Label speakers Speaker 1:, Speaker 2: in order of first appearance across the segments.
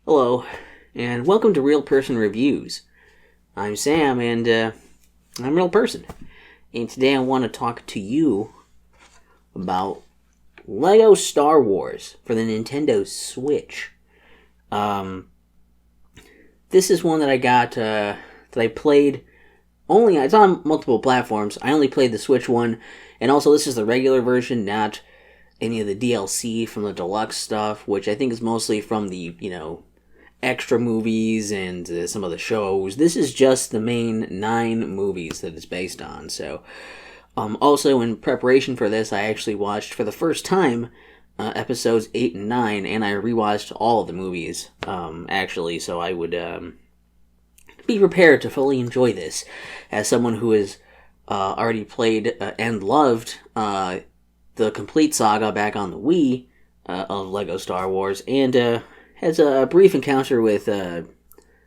Speaker 1: Hello, and welcome to Real Person Reviews. I'm Sam, and I'm a real person. And today I want to talk to you about Lego Star Wars for the Nintendo Switch. This is one that I got, that I played only, it's on multiple platforms. I only played the Switch one, and also this is the regular version, not any of the DLC from the deluxe stuff, which I think is mostly from the, extra movies and some of the shows. This is just the main 9 movies that it's based on. So, also in preparation for this, I actually watched for the first time episodes 8 and 9, and I rewatched all of the movies, actually, so I would be prepared to fully enjoy this as someone who has already played and loved the complete saga back on the Wii of Lego Star Wars, and has a brief encounter with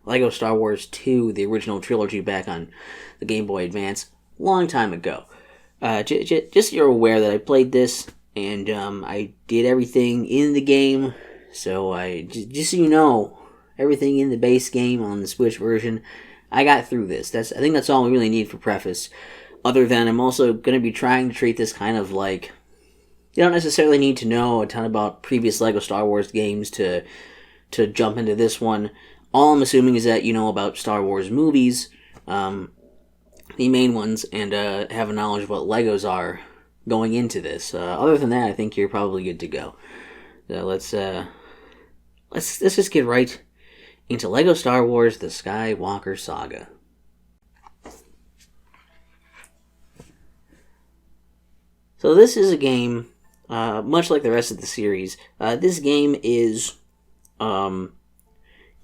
Speaker 1: Lego Star Wars 2, the original trilogy back on the Game Boy Advance, long time ago. Just so you're aware that I played this, and I did everything in the game, so just so you know, everything in the base game on the Switch version, I got through this. I think that's all we really need for preface, other than I'm also going to be trying to treat this kind of like, you don't necessarily need to know a ton about previous Lego Star Wars games to jump into this one. All I'm assuming is that you know about Star Wars movies, the main ones, and have a knowledge of what Legos are going into this. Other than that, I think you're probably good to go. So let's just get right into Lego Star Wars: The Skywalker Saga. So this is a game, much like the rest of the series. This game is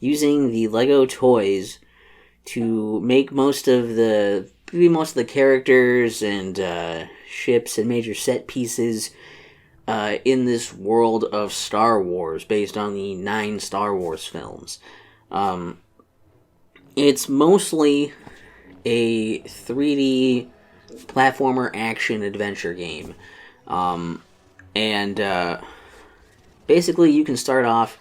Speaker 1: using the Lego toys to make most of the characters and ships and major set pieces in this world of Star Wars, based on the 9 Star Wars films. It's mostly a 3D platformer action adventure game, and basically you can start off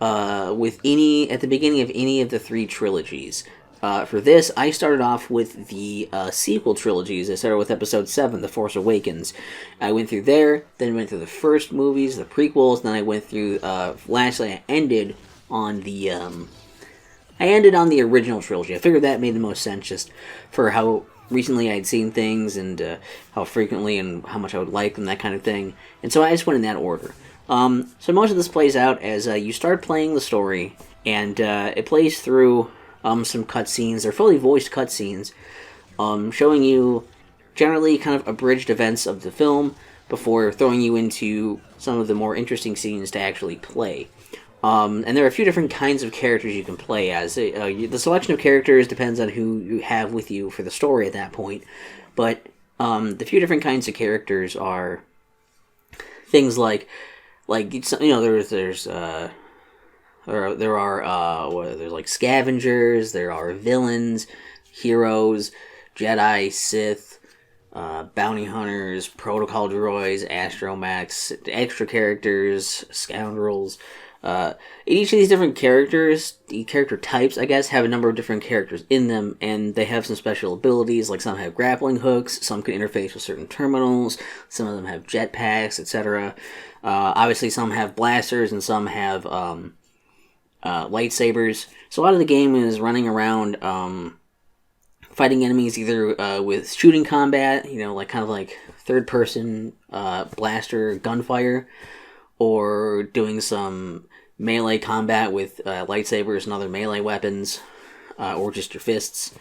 Speaker 1: with at the beginning of any of the 3 trilogies. For this, I started off with the sequel trilogies. I started with Episode 7, The Force Awakens. I went through there, then went through the first movies, the prequels, then I went through, lastly I ended on the original trilogy. I figured that made the most sense just for how recently I'd seen things, and how frequently and how much I would like them, that kind of thing. And so I just went in that order. So most of this plays out as you start playing the story, and it plays through some cutscenes. They're fully voiced cutscenes, showing you generally kind of abridged events of the film before throwing you into some of the more interesting scenes to actually play. And there are a few different kinds of characters you can play as. The selection of characters depends on who you have with you for the story at that point, but the few different kinds of characters are things like there's like scavengers, there are villains, heroes, Jedi, Sith, bounty hunters, protocol droids, astromechs, extra characters, scoundrels. Each of these different characters, the character types, I guess, have a number of different characters in them, and they have some special abilities, like some have grappling hooks, some can interface with certain terminals, some of them have jetpacks, etc. Obviously, some have blasters, and some have lightsabers. So a lot of the game is running around fighting enemies either with shooting combat, kind of like third-person blaster gunfire, or doing some melee combat with lightsabers and other melee weapons, or just your fists.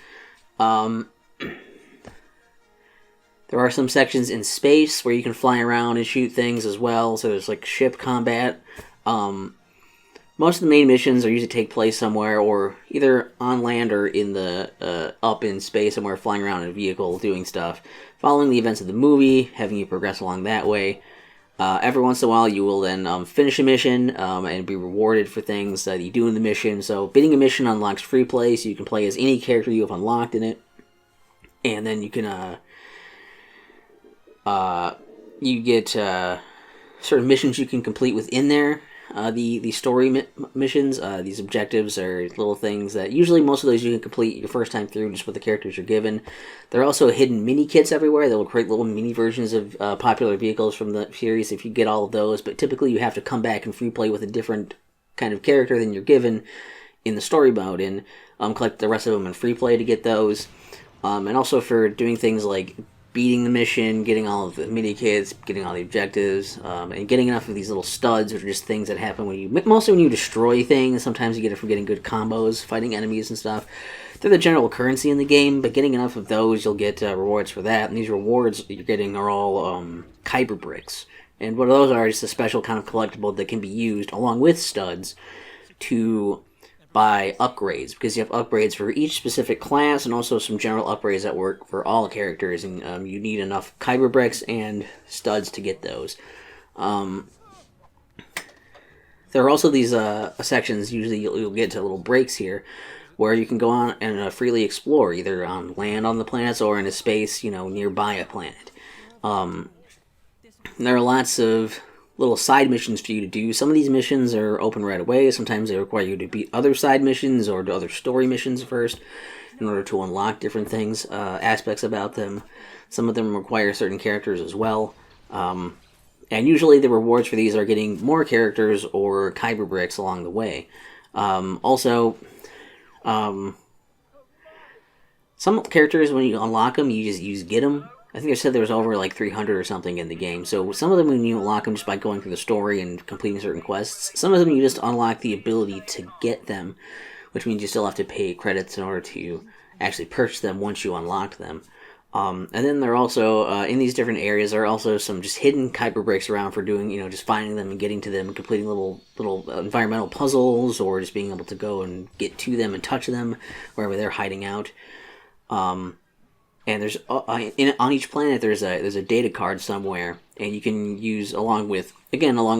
Speaker 1: There are some sections in space where you can fly around and shoot things as well, so there's like ship combat. Most of the main missions are usually take place somewhere, or either on land or in the up in space somewhere, flying around in a vehicle, doing stuff, following the events of the movie, having you progress along that way. Every once in a while, you will then finish a mission and be rewarded for things that you do in the mission. So, beating a mission unlocks free play, so you can play as any character you have unlocked in it. And then you can, you get certain missions you can complete within there. the story missions. These objectives are little things that usually most of those you can complete your first time through just with the characters you're given. There are also hidden mini kits everywhere that will create little mini versions of popular vehicles from the series if you get all of those. But typically you have to come back and free play with a different kind of character than you're given in the story mode and collect the rest of them in free play to get those. And also for doing things like beating the mission, getting all of the mini kits, getting all the objectives, and getting enough of these little studs, which are just things that happen mostly when you destroy things. Sometimes you get it from getting good combos, fighting enemies and stuff. They're the general currency in the game, but getting enough of those, you'll get rewards for that. And these rewards you're getting are all Kyber bricks. And what those are is a special kind of collectible that can be used along with studs to buy upgrades, because you have upgrades for each specific class and also some general upgrades that work for all characters, and you need enough Kyber bricks and studs to get those. There are also these sections, usually you'll get to little breaks here, where you can go on and freely explore, either on land on the planets or in a space, nearby a planet. There are lots of little side missions for you to do. Some of these missions are open right away. Sometimes they require you to beat other side missions or other story missions first in order to unlock different things, aspects about them. Some of them require certain characters as well. And usually the rewards for these are getting more characters or Kyber bricks along the way. Some characters, when you unlock them, you get them. I think I said there was over like 300 or something in the game. So some of them when you unlock them just by going through the story and completing certain quests. Some of them you just unlock the ability to get them, which means you still have to pay credits in order to actually purchase them once you unlock them. And then there are also, in these different areas, there are also some just hidden Kyber bricks around for doing, just finding them and getting to them and completing little environmental puzzles, or just being able to go and get to them and touch them wherever they're hiding out. And there's on each planet there's a data card somewhere, and you can use along with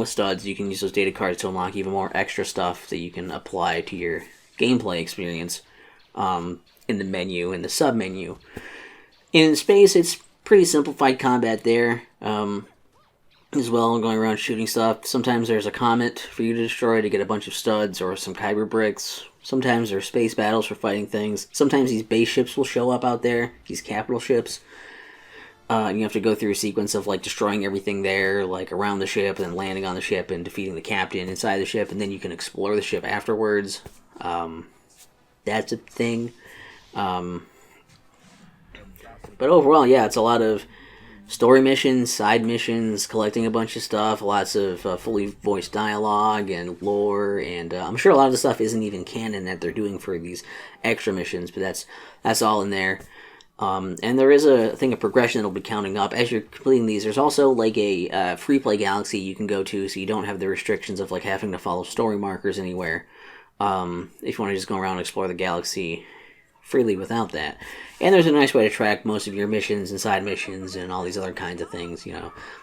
Speaker 1: studs, you can use those data cards to unlock even more extra stuff that you can apply to your gameplay experience in the sub menu. In space, it's pretty simplified combat there as well, going around shooting stuff. Sometimes there's a comet for you to destroy to get a bunch of studs or some Kyber bricks. Sometimes there's space battles for fighting things. Sometimes these base ships will show up out there, these capital ships. You have to go through a sequence of like destroying everything there, like around the ship, and then landing on the ship and defeating the captain inside the ship, and then you can explore the ship afterwards. That's a thing. But overall, yeah, it's a lot of story missions, side missions, collecting a bunch of stuff, lots of fully voiced dialogue and lore, and I'm sure a lot of the stuff isn't even canon that they're doing for these extra missions, but that's all in there. And there is a thing of progression that'll be counting up as you're completing these. There's also like a free play galaxy you can go to, so you don't have the restrictions of like having to follow story markers anywhere. If you want to just go around and explore the galaxy freely without that. And there's a nice way to track most of your missions and side missions and all these other kinds of things.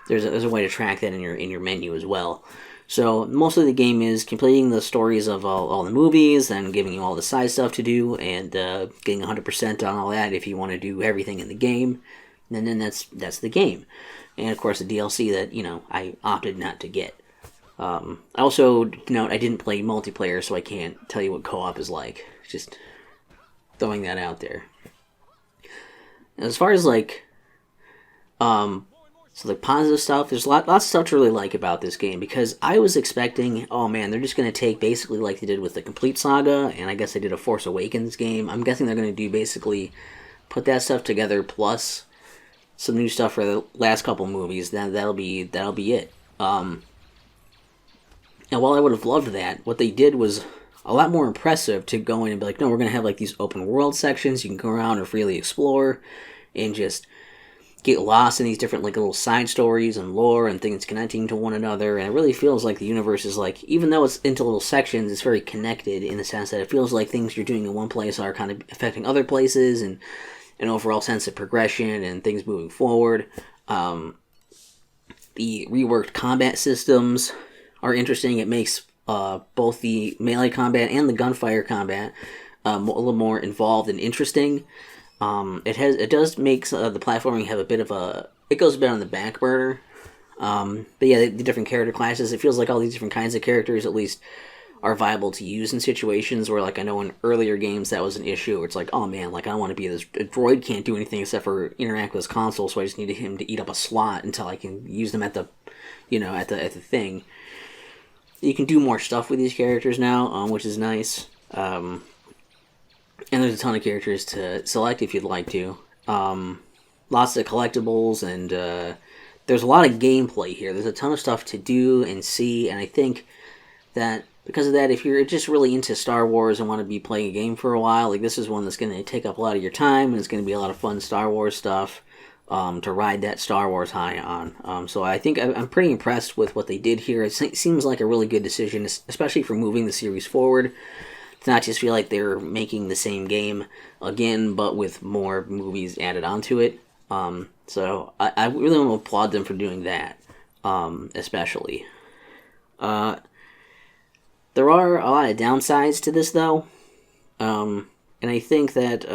Speaker 1: There's a way to track that in your menu as well. So most of the game is completing the stories of all the movies and giving you all the side stuff to do, and getting 100% on all that if you want to do everything in the game. And then that's the game. And of course the DLC that I opted not to get. I also note I didn't play multiplayer, so I can't tell you what co-op is like. Just throwing that out there. As far as so the positive stuff, there's lots of stuff to really like about this game, because I was expecting, oh man, they're just going to take basically like they did with the Complete Saga, and I guess they did a Force Awakens game. I'm guessing they're going to do basically put that stuff together plus some new stuff for the last couple movies. That'll be it. And while I would have loved that, what they did was a lot more impressive to go in and be like, no, we're going to have like these open world sections you can go around and freely explore and just get lost in these different like little side stories and lore and things connecting to one another. And it really feels like the universe is like, even though it's into little sections, it's very connected in the sense that it feels like things you're doing in one place are kind of affecting other places, and an overall sense of progression and things moving forward. The reworked combat systems are interesting. It makes both the melee combat and the gunfire combat a little more involved and interesting. It does make the platforming have a bit of it goes a bit on the back burner But yeah, the different character classes, it feels like all these different kinds of characters at least are viable to use in situations where, like, I know in earlier games that was an issue where it's like, oh man, like, I don't want to be this, a droid can't do anything except for interact with his console, so I just needed him to eat up a slot until I can use them at the, at the thing. You can do more stuff with these characters now, which is nice. And there's a ton of characters to select if you'd like to. Lots of collectibles, and there's a lot of gameplay here. There's a ton of stuff to do and see, and I think that because of that, if you're just really into Star Wars and want to be playing a game for a while, like, this is one that's going to take up a lot of your time, and it's going to be a lot of fun Star Wars stuff to ride that Star Wars high on. So I think I'm pretty impressed with what they did here. It seems like a really good decision, especially for moving the series forward. To not just feel like they're making the same game again, but with more movies added onto it. So I really want to applaud them for doing that, especially. There are a lot of downsides to this, though, and I think that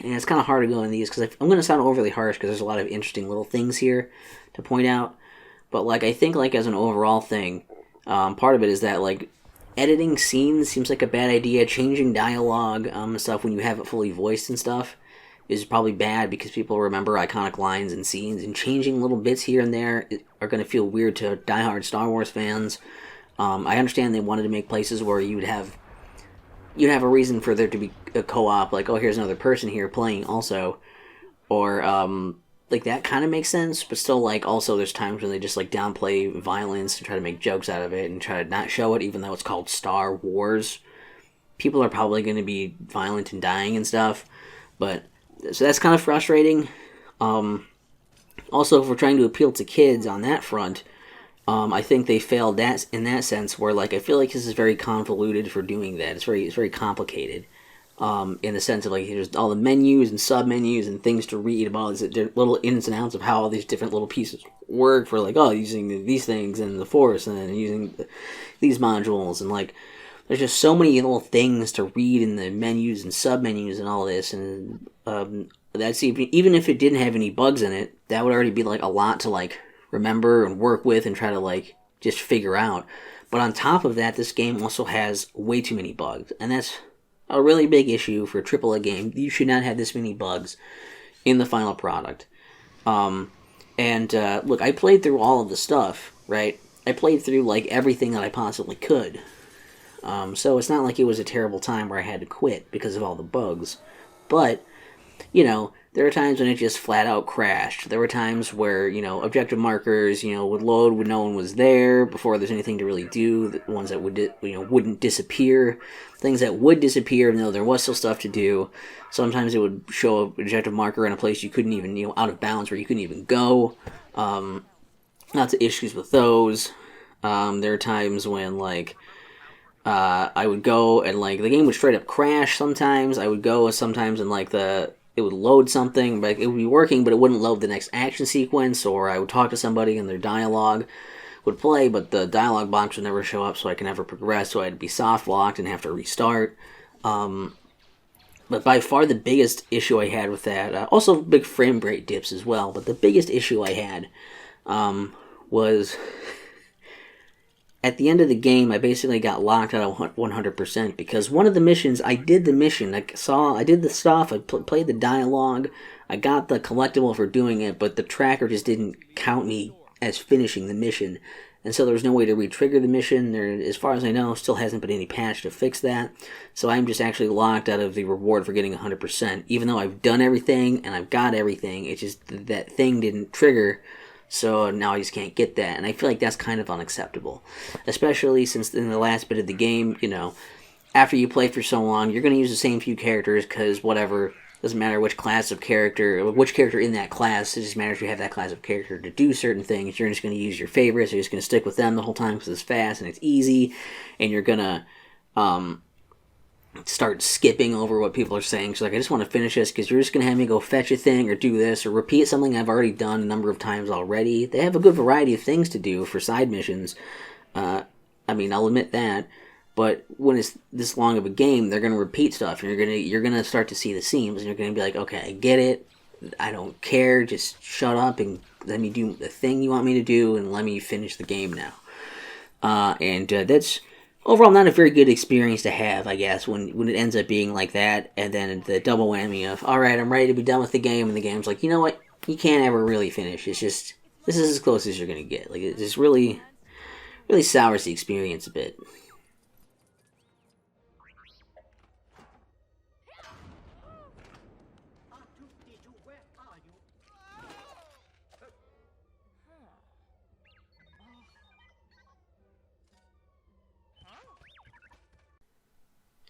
Speaker 1: it's kind of hard to go in these, because I'm going to sound overly harsh, because there's a lot of interesting little things here to point out, but, like, I think, like, as an overall thing, part of it is that, like, editing scenes seems like a bad idea. Changing dialogue and stuff when you have it fully voiced and stuff is probably bad, because people remember iconic lines and scenes, and changing little bits here and there are going to feel weird to diehard Star Wars fans. I understand they wanted to make places where you'd have a reason for there to be a co-op, like, oh, here's another person here playing also, or like, that kind of makes sense, but still, like, also there's times when they just, like, downplay violence and try to make jokes out of it and try to not show it, even though it's called Star Wars. People are probably going to be violent and dying and stuff, but so that's kind of frustrating. Also, if we're trying to appeal to kids on that front, I think they failed that in that sense, where, like, I feel like this is very convoluted for doing that. It's very complicated, in the sense of, like, there's all the menus and sub-menus and things to read about these little ins and outs of how all these different little pieces work, for, like, oh, using these things and the Force, and then using these modules, and, like, there's just so many little things to read in the menus and sub-menus and all this, and that's even if it didn't have any bugs in it, that would already be, like, a lot to, like, remember and work with and try to, like, just figure out. But on top of that, this game also has way too many bugs, and that's a really big issue for a AAA game. You should not have this many bugs in the final product. Look, I played through all of the stuff, right? I played through, like, everything that I possibly could. So it's not like it was a terrible time where I had to quit because of all the bugs. But, there were times when it just flat out crashed. There were times where, objective markers, would load when no one was there before there's anything to really do. The ones that wouldn't disappear. Things that would disappear, even though there was still stuff to do. Sometimes it would show an objective marker in a place you couldn't even, out of bounds where you couldn't even go. Lots of issues with those. There are times when, like, I would go and, like, the game would straight up crash sometimes. I would go sometimes and, like, it would load something, but it would be working, but it wouldn't load the next action sequence, or I would talk to somebody and their dialogue would play, but the dialogue box would never show up, so I could never progress, so I'd be soft locked and have to restart. But by far the biggest issue I had with that, also big frame rate dips as well, but the biggest issue I had was at the end of the game, I basically got locked out of 100%, because one of the missions, I did the mission, I did the stuff, I played the dialogue, I got the collectible for doing it, but the tracker just didn't count me as finishing the mission, and so there was no way to re-trigger the mission. There, as far as I know, still hasn't been any patch to fix that, so I'm just actually locked out of the reward for getting 100%, even though I've done everything, and I've got everything, it's just that thing didn't trigger. So now I just can't get that, and I feel like that's kind of unacceptable. Especially since in the last bit of the game, after you play for so long, you're going to use the same few characters, because whatever, doesn't matter which class of character, which character in that class, it just matters if you have that class of character to do certain things. You're just going to use your favorites, you're just going to stick with them the whole time because it's fast and it's easy, and you're going to start skipping over what people are saying. So, like, I just want to finish this because you're just going to have me go fetch a thing or do this or repeat something I've already done a number of times already. They have a good variety of things to do for side missions. I'll admit that. But when it's this long of a game, they're going to repeat stuff, and you're going to start to see the seams, and you're going to be like, okay, I get it. I don't care. Just shut up and let me do the thing you want me to do, and let me finish the game now. And that's overall not a very good experience to have, I guess, when it ends up being like that, and then the double whammy of, alright, I'm ready to be done with the game, and the game's like, you know what, you can't ever really finish. It's just, this is as close as you're gonna get. Like, it just really, really sours the experience a bit.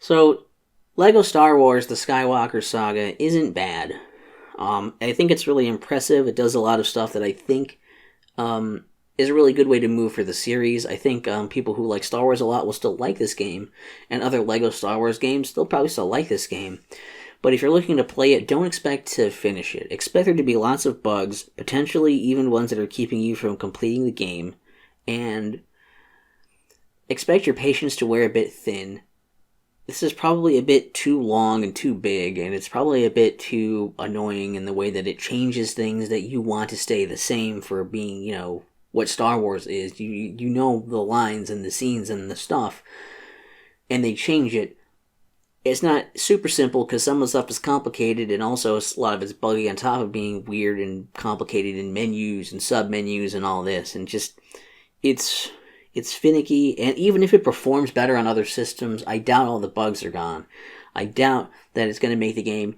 Speaker 1: So, Lego Star Wars: The Skywalker Saga isn't bad. I think it's really impressive. It does a lot of stuff that I think is a really good way to move for the series. I think people who like Star Wars a lot will still like this game, and other Lego Star Wars games, they'll probably still like this game. But if you're looking to play it, don't expect to finish it. Expect there to be lots of bugs, potentially even ones that are keeping you from completing the game, and expect your patience to wear a bit thin. This is probably a bit too long and too big, and it's probably a bit too annoying in the way that it changes things that you want to stay the same for being, what Star Wars is. You know the lines and the scenes and the stuff, and they change it. It's not super simple because some of the stuff is complicated, and also a lot of it's buggy on top of being weird and complicated in menus and sub-menus and all this, and just, it's finicky, and even if it performs better on other systems, I doubt all the bugs are gone. I doubt that it's going to make the game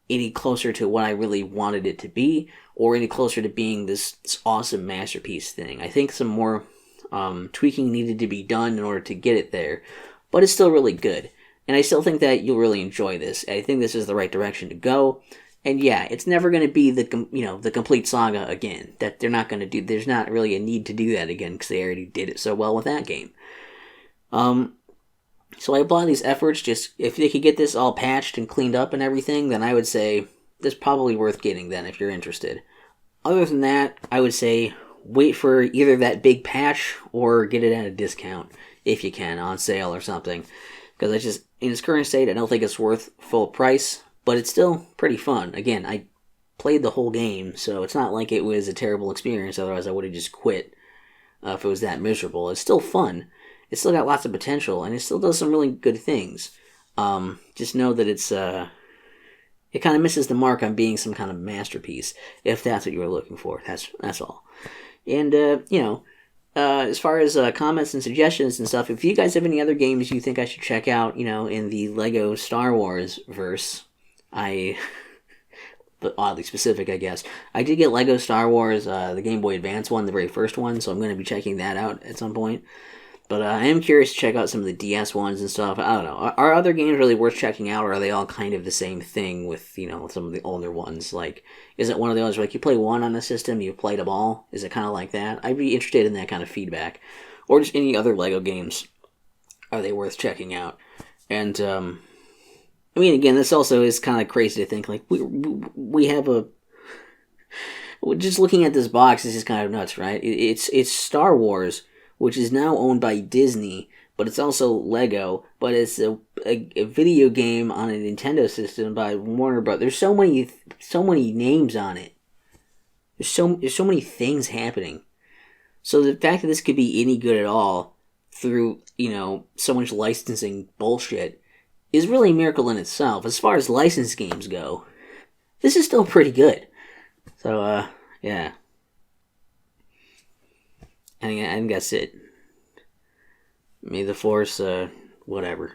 Speaker 1: any closer to what I really wanted it to be, or any closer to being this awesome masterpiece thing. I think some more tweaking needed to be done in order to get it there, but it's still really good. And I still think that you'll really enjoy this. I think this is the right direction to go. And yeah, it's never going to be the complete saga again. That they're not going to do. There's not really a need to do that again because they already did it so well with that game. So I applaud these efforts. Just if they could get this all patched and cleaned up and everything, then I would say this is probably worth getting. Then if you're interested. Other than that, I would say wait for either that big patch or get it at a discount if you can, on sale or something. Because I just, in its current state, I don't think it's worth full price. But it's still pretty fun. Again, I played the whole game, so it's not like it was a terrible experience, otherwise I would have just quit if it was that miserable. It's still fun. It's still got lots of potential, and it still does some really good things. Just know that it kind of misses the mark on being some kind of masterpiece, if that's what you were looking for. That's all. And, as far as comments and suggestions and stuff, if you guys have any other games you think I should check out, in the Lego Star Wars verse, but oddly specific, I guess. I did get Lego Star Wars, the Game Boy Advance one, the very first one, so I'm going to be checking that out at some point. But I am curious to check out some of the DS ones and stuff. I don't know. Are other games really worth checking out, or are they all kind of the same thing with, some of the older ones? Like, is it one of those, like, you play one on the system, you've played them all? Is it kind of like that? I'd be interested in that kind of feedback. Or just any other Lego games. Are they worth checking out? And, again, this also is kind of crazy to think, like, we have just looking at this box, this is kind of nuts, right? It's Star Wars, which is now owned by Disney, but it's also Lego, but it's a video game on a Nintendo system by Warner Bros. There's so many names on it. There's so many things happening. So the fact that this could be any good at all through, so much licensing bullshit is really a miracle in itself. As far as licensed games go, this is still pretty good. So, yeah. I think that's it. May the Force, whatever.